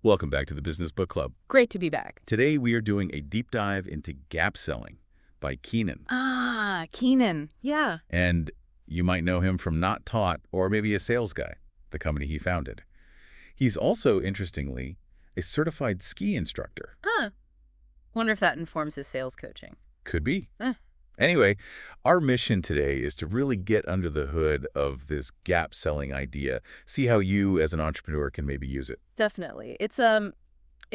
Welcome back to the Business Book Club. Great to be back. Today we are doing a deep dive into gap selling by Keenan. Ah, Keenan. Yeah. And you might know him from Not Taught or maybe a Sales Guy, the company he founded. He's also, interestingly, a certified ski instructor. Huh. Wonder if that informs his sales coaching. Could be. Anyway, our mission today is to really get under the hood of this gap selling idea, see how you as an entrepreneur can maybe use it. Definitely. It's a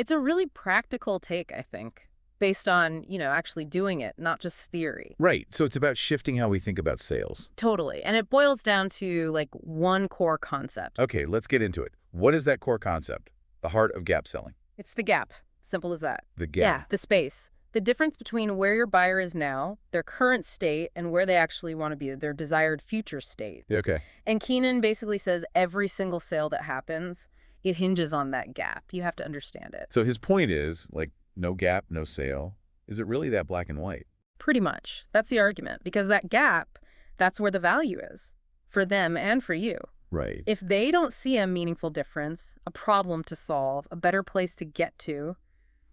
really practical take, I think, based on, actually doing it, not just theory. Right. So it's about shifting how we think about sales. Totally. And it boils down to one core concept. Okay, let's get into it. What is that core concept? The heart of gap selling. It's the gap. Simple as that. The gap. Yeah, the space. The difference between where your buyer is now, their current state, and where they actually want to be, their desired future state. Okay. And Keenan basically says every single sale that happens, it hinges on that gap. You have to understand it. So his point is, no gap, no sale. Is it really that black and white? Pretty much. That's the argument. Because that gap, that's where the value is. For them and for you. Right. If they don't see a meaningful difference, a problem to solve, a better place to get to,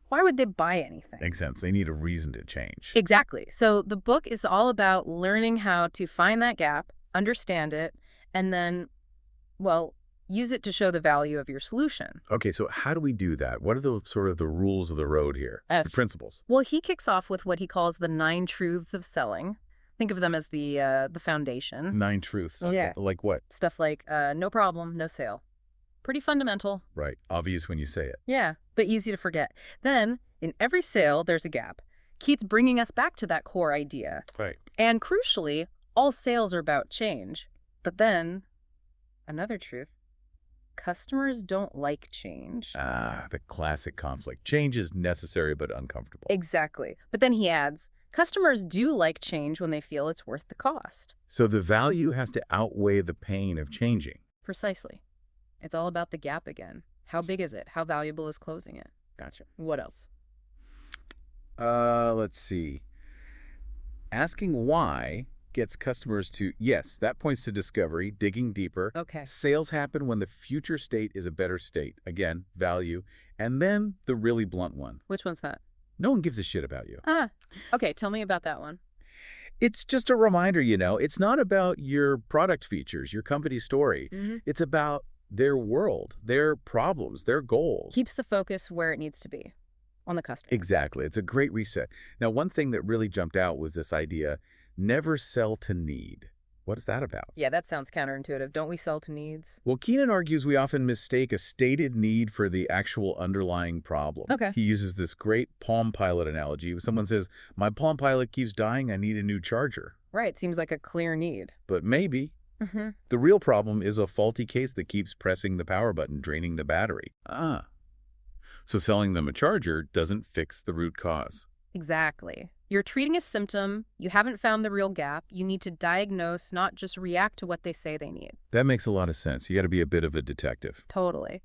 why would they buy anything? Makes sense. They need a reason to change. Exactly. So the book is all about learning how to find that gap, understand it, and then, use it to show the value of your solution. Okay, so how do we do that? What are the sort of the rules of the road here? The principles? Well, he kicks off with what he calls the 9 truths of selling. Think of them as the foundation. 9 truths. Yeah. Like what? Stuff like no problem, no sale. Pretty fundamental. Right. Obvious when you say it. Yeah, but easy to forget. Then, in every sale, there's a gap. Keeps bringing us back to that core idea. Right. And crucially, all sales are about change. But then, another truth, customers don't like change. Ah, the classic conflict. Change is necessary but uncomfortable. Exactly. But then he adds, customers do like change when they feel it's worth the cost. So the value has to outweigh the pain of changing. Precisely. It's all about the gap again. How big is it? How valuable is closing it? Gotcha. What else? Let's see. Asking why gets customers to, yes, that points to discovery, digging deeper. Okay. Sales happen when the future state is a better state. Again, value. And then the really blunt one. Which one's that? No one gives a shit about you. Okay, tell me about that one. It's just a reminder, it's not about your product features, your company story. It's about their world, their problems, their goals. Keeps the focus where it needs to be, on the customer. Exactly. It's a great reset. Now, one thing that really jumped out was this idea, never sell to need. What is that about? Yeah, that sounds counterintuitive. Don't we sell to needs? Well, Keenan argues we often mistake a stated need for the actual underlying problem. Okay. He uses this great Palm Pilot analogy. If someone says, my Palm Pilot keeps dying, I need a new charger. Right, seems like a clear need. But maybe. The real problem is a faulty case that keeps pressing the power button, draining the battery. So selling them a charger doesn't fix the root cause. Exactly. You're treating a symptom. You haven't found the real gap. You need to diagnose, not just react to what they say they need. That makes a lot of sense. You got to be a bit of a detective. Totally.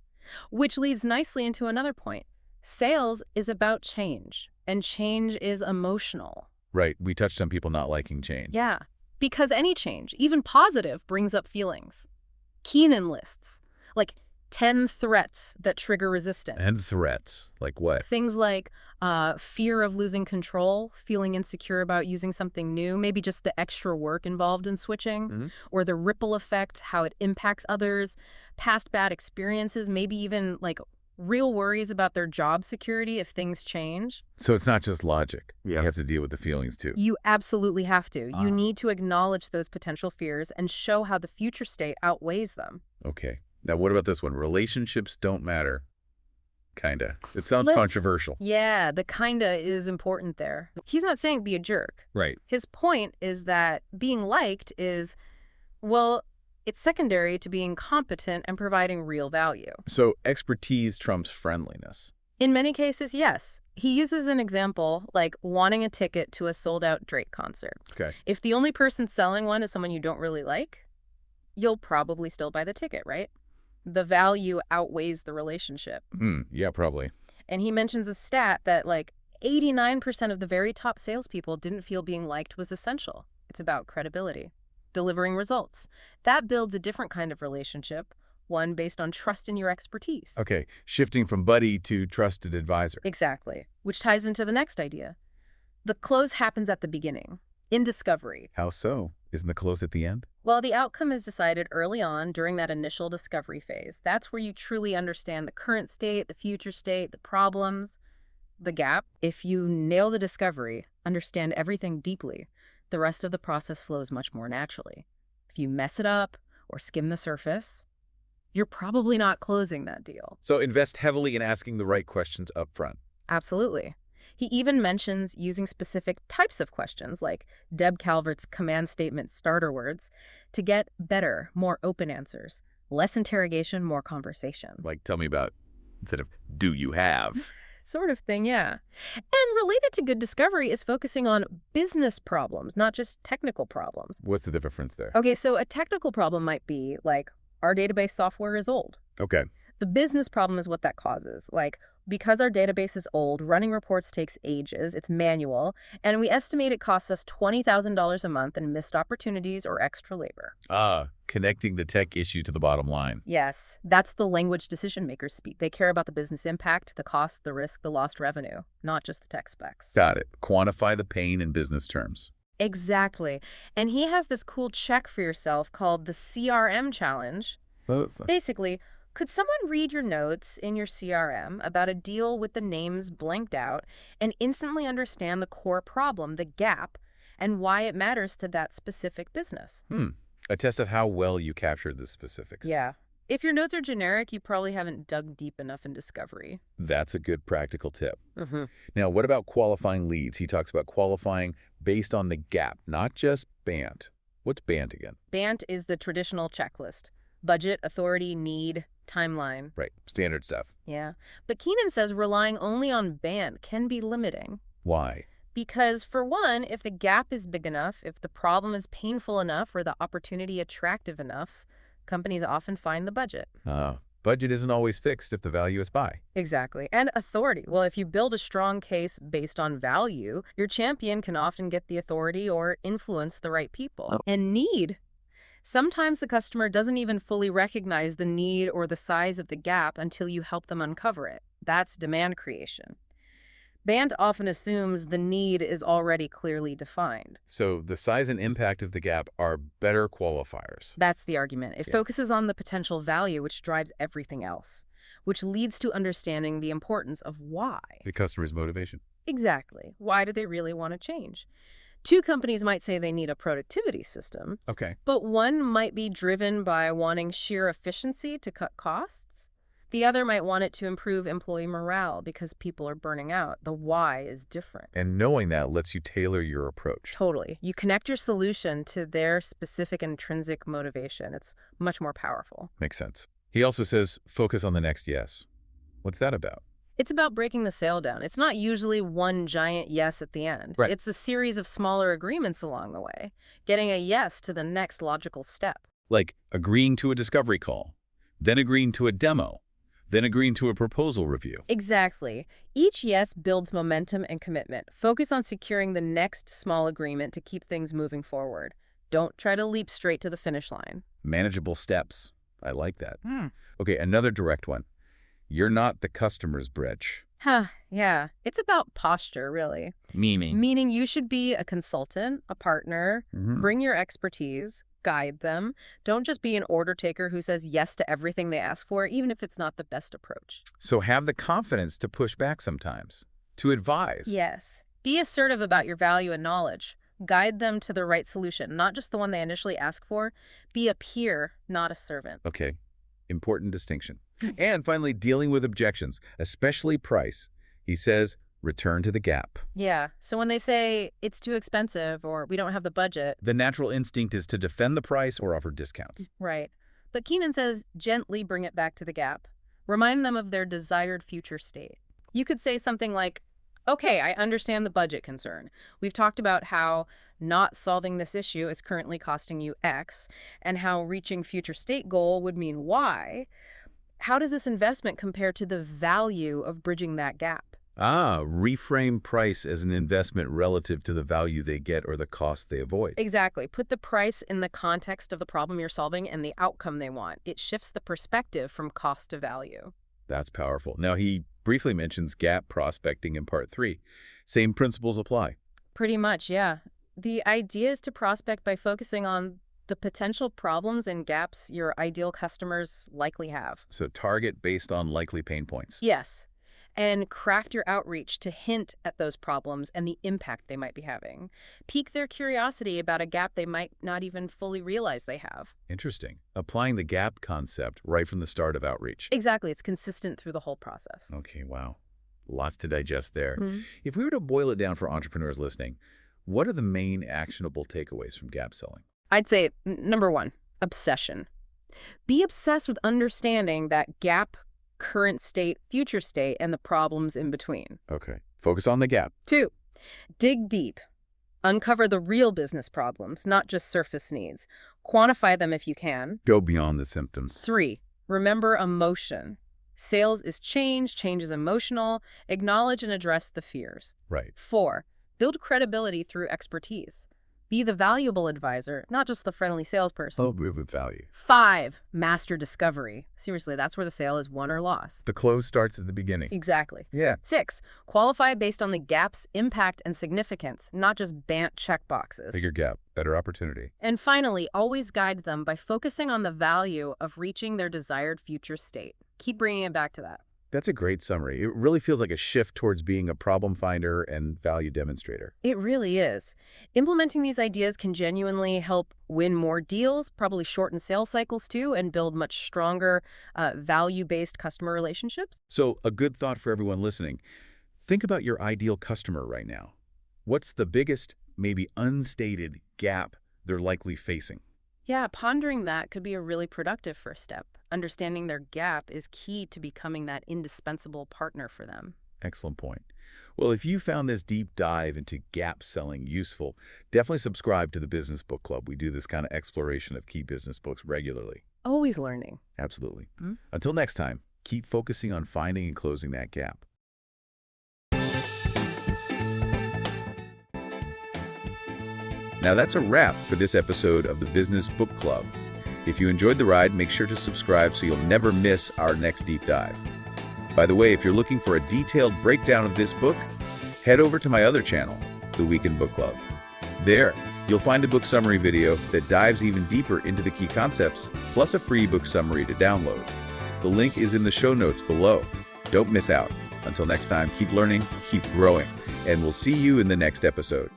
Which leads nicely into another point. Sales is about change, and change is emotional. Right. We touched on people not liking change. Yeah. Because any change, even positive, brings up feelings. Keenan lists, 10 threats that trigger resistance. And threats. Like what? Things like fear of losing control, feeling insecure about using something new, maybe just the extra work involved in switching, or the ripple effect, how it impacts others, past bad experiences, maybe even real worries about their job security if things change. So it's not just logic. You have to deal with the feelings too. You absolutely have to. You need to acknowledge those potential fears and show how the future state outweighs them. Okay. Now, what about this one? Relationships don't matter. Kinda. It sounds controversial. Yeah, the kinda is important there. He's not saying be a jerk. Right. His point is that being liked is, it's secondary to being competent and providing real value. So expertise trumps friendliness. In many cases, yes. He uses an example like wanting a ticket to a sold-out Drake concert. Okay. If the only person selling one is someone you don't really like, you'll probably still buy the ticket, right? The value outweighs the relationship. Yeah, probably. And he mentions a stat that 89% of the very top salespeople didn't feel being liked was essential. It's about credibility, delivering results. That builds a different kind of relationship, one based on trust in your expertise. Okay, shifting from buddy to trusted advisor. Exactly, which ties into the next idea. The close happens at the beginning, in discovery. How so? Isn't the close at the end? Well, the outcome is decided early on during that initial discovery phase. That's where you truly understand the current state, the future state, the problems, the gap. If you nail the discovery, understand everything deeply, the rest of the process flows much more naturally. If you mess it up or skim the surface, you're probably not closing that deal. So invest heavily in asking the right questions up front. Absolutely. He even mentions using specific types of questions, like Deb Calvert's command statement starter words, to get better, more open answers. Less interrogation, more conversation. Like, tell me about, instead of, do you have? Sort of thing, yeah. And related to good discovery is focusing on business problems, not just technical problems. What's the difference there? Okay, so a technical problem might be like, our database software is old. Okay. The business problem is what that causes. Like, because our database is old, running reports takes ages, it's manual, and we estimate it costs us $20,000 a month in missed opportunities or extra labor. Connecting the tech issue to the bottom line. Yes, that's the language decision makers speak. They care about the business impact, the cost, the risk, the lost revenue, not just the tech specs. Got it. Quantify the pain in business terms. Exactly. And he has this cool check for yourself called the CRM challenge. Basically, could someone read your notes in your CRM about a deal with the names blanked out and instantly understand the core problem, the gap, and why it matters to that specific business? A test of how well you captured the specifics. Yeah. If your notes are generic, you probably haven't dug deep enough in discovery. That's a good practical tip. Now, what about qualifying leads? He talks about qualifying based on the gap, not just BANT. What's BANT again? BANT is the traditional checklist. Budget, authority, need, timeline. Right, standard stuff. Yeah. But Keenan says relying only on BANT can be limiting. Why? Because, for one, if the gap is big enough, if the problem is painful enough, or the opportunity attractive enough, companies often find the budget. Budget isn't always fixed if the value is high. Exactly. And authority. Well, if you build a strong case based on value, your champion can often get the authority or influence the right people. And need. Sometimes the customer doesn't even fully recognize the need or the size of the gap until you help them uncover it. That's demand creation. BANT often assumes the need is already clearly defined. So the size and impact of the gap are better qualifiers. That's the argument. It focuses on the potential value, which drives everything else, which leads to understanding the importance of why. The customer's motivation. Exactly. Why do they really want to change? Two companies might say they need a productivity system. Okay. But one might be driven by wanting sheer efficiency to cut costs. The other might want it to improve employee morale because people are burning out. The why is different. And knowing that lets you tailor your approach. Totally. You connect your solution to their specific intrinsic motivation. It's much more powerful. Makes sense. He also says, focus on the next yes. What's that about? It's about breaking the sale down. It's not usually one giant yes at the end. Right. It's a series of smaller agreements along the way, getting a yes to the next logical step. Like agreeing to a discovery call, then agreeing to a demo, then agreeing to a proposal review. Exactly. Each yes builds momentum and commitment. Focus on securing the next small agreement to keep things moving forward. Don't try to leap straight to the finish line. Manageable steps. I like that. Okay, another direct one. You're not the customer's bridge. Yeah. It's about posture, really. Meaning you should be a consultant, a partner, bring your expertise, guide them. Don't just be an order taker who says yes to everything they ask for, even if it's not the best approach. So have the confidence to push back sometimes, to advise. Yes. Be assertive about your value and knowledge. Guide them to the right solution, not just the one they initially ask for. Be a peer, not a servant. Okay, important distinction. And finally, dealing with objections, especially price. He says, return to the gap. Yeah, so when they say it's too expensive or we don't have the budget. The natural instinct is to defend the price or offer discounts. Right. But Keenan says gently bring it back to the gap. Remind them of their desired future state. You could say something like, okay, I understand the budget concern. We've talked about how not solving this issue is currently costing you X, and how reaching future state goal would mean Y. How does this investment compare to the value of bridging that gap? Reframe price as an investment relative to the value they get or the cost they avoid. Exactly. Put the price in the context of the problem you're solving and the outcome they want. It shifts the perspective from cost to value. That's powerful. Now, he briefly mentions gap prospecting in part 3. Same principles apply. Pretty much, yeah. The idea is to prospect by focusing on the potential problems and gaps your ideal customers likely have. So target based on likely pain points. Yes. And craft your outreach to hint at those problems and the impact they might be having. Pique their curiosity about a gap they might not even fully realize they have. Interesting. Applying the gap concept right from the start of outreach. Exactly. It's consistent through the whole process. Okay, wow. Lots to digest there. Mhm. If we were to boil it down for entrepreneurs listening, what are the main actionable takeaways from gap selling? I'd say, number 1, obsession. Be obsessed with understanding that gap, current state, future state, and the problems in between. Okay. Focus on the gap. 2, dig deep. Uncover the real business problems, not just surface needs. Quantify them if you can. Go beyond the symptoms. 3, remember emotion. Sales is change, change is emotional. Acknowledge and address the fears. Right. 4, build credibility through expertise. Be the valuable advisor, not just the friendly salesperson. Oh, with value. 5, master discovery. Seriously, that's where the sale is won or lost. The close starts at the beginning. Exactly. Yeah. 6, qualify based on the gap's impact and significance, not just BANT checkboxes. Bigger gap, better opportunity. And finally, always guide them by focusing on the value of reaching their desired future state. Keep bringing it back to that. That's a great summary. It really feels like a shift towards being a problem finder and value demonstrator. It really is. Implementing these ideas can genuinely help win more deals, probably shorten sales cycles too, and build much stronger value-based customer relationships. So a good thought for everyone listening. Think about your ideal customer right now. What's the biggest, maybe unstated gap they're likely facing? Yeah, pondering that could be a really productive first step. Understanding their gap is key to becoming that indispensable partner for them. Excellent point. Well, if you found this deep dive into gap selling useful, definitely subscribe to the Business Book Club. We do this kind of exploration of key business books regularly. Always learning. Absolutely. Mm-hmm. Until next time, keep focusing on finding and closing that gap. Now that's a wrap for this episode of the Business Book Club. If you enjoyed the ride, make sure to subscribe so you'll never miss our next deep dive. By the way, if you're looking for a detailed breakdown of this book, head over to my other channel, The Weekend Book Club. There, you'll find a book summary video that dives even deeper into the key concepts, plus a free book summary to download. The link is in the show notes below. Don't miss out. Until next time, keep learning, keep growing, and we'll see you in the next episode.